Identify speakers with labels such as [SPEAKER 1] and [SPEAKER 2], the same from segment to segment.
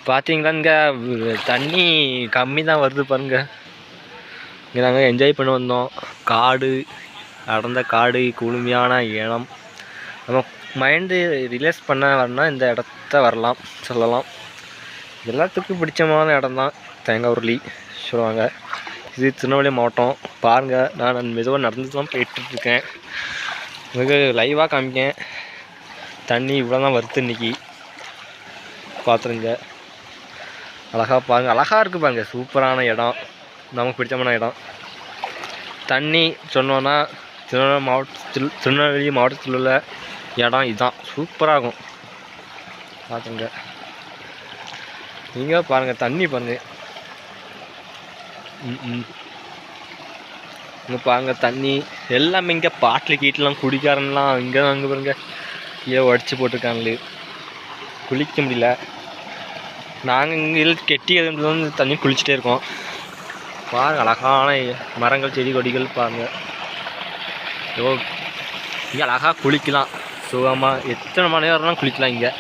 [SPEAKER 1] பார்த்தீங்களா இங்கே தண்ணி கம்மி தான் வருது பாருங்க. இங்கே நாங்கள் என்ஜாய் பண்ண வந்தோம். காடு அடர்ந்த காடு, குளுமையான இடம். நம்ம மைண்டு ரிலாக்ஸ் பண்ண வரணும்னா இந்த இடத்த வரலாம் சொல்லலாம். எல்லாத்துக்கும் பிடிச்சமான இடம் தான் தேங்காய் உருளி சொல்லுவாங்க. இது திருநெல்வேலி மாவட்டம். பாருங்கள், நான் மெதுவாக நடந்து தான் போயிட்டுருக்கேன். மிக லைவாக காமிக்கேன். தண்ணி இவ்வளோ தான் வருது இன்றைக்கி. பார்த்துருங்க, அழகாக பாருங்கள், அழகாக இருக்குது பாருங்கள். சூப்பரான இடம், நமக்கு பிடிச்சமான இடம். தண்ணி சொன்னோன்னா திருநெல்வேலி மாவட்டத்தில் உள்ள இடம் இதுதான். சூப்பராகும். பார்த்துங்க, நீங்கள் பாருங்கள், தண்ணி பாருங்கள். இங்கே பாருங்கள் தண்ணி எல்லாமே. இங்கே பாட்டில் கீட்டெலாம் குடிக்காரன்லாம் இங்கே தான் அங்கே பாருங்க கீழே உடச்சி போட்டிருக்காங்களே. குளிக்க முடியல. நாங்கள் இங்கே கெட்டி எதுவும் வந்து தண்ணி குளிச்சுட்டே இருக்கோம். பாருங்கள், அழகான மரங்கள், செடி கொடிகள் பாருங்கள். இங்கே அழகாக குளிக்கலாம் சுகமாக. எத்தனை மணி நேரம்லாம் குளிக்கலாம் இங்கே.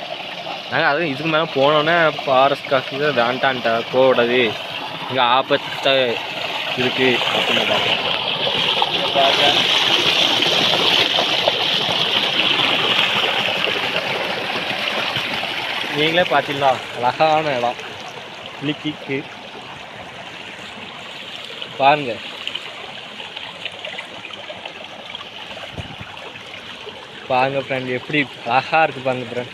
[SPEAKER 1] நாங்கள் அதுவும் இதுக்கு மேலே போனோன்னே ஃபாரஸ்ட் காசுக்கு வேண்டான்ட்ட போடாது, இங்கே ஆபத்தை இருக்குது அப்படின்னு பார்ப்போம். நீங்களே பார்த்தீங்களா, அழகான இடம் குளிக்கிக்கு பாருங்க. பாருங்க ஃப்ரெண்ட், எப்படி அழகாக இருக்குது பாருங்க ஃப்ரெண்ட்.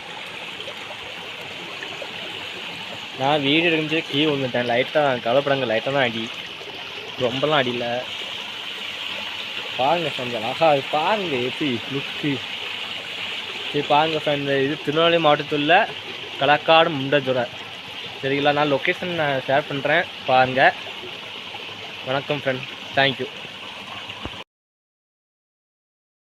[SPEAKER 1] நான் வீடு எடுக்கும்போது கீழே வந்துட்டேன். லைட்டாக கவலைப்படாங்க, லைட்டாக தான் அடி, ரொம்பலாம் அடியில். பாருங்கள் ஃப்ரெண்ட், அழகாக பாருங்கள் எப்படி லுக்கு. சரி பாருங்கள் ஃப்ரெண்ட், இது திருநெல்வேலி மாவட்டத்தில் உள்ள களக்காடு முண்டதுறை. சரிங்களா, நான் லொக்கேஷன் ஷேர் பண்ணுறேன் பாருங்கள். வணக்கம் ஃப்ரெண்ட், தேங்க்யூ.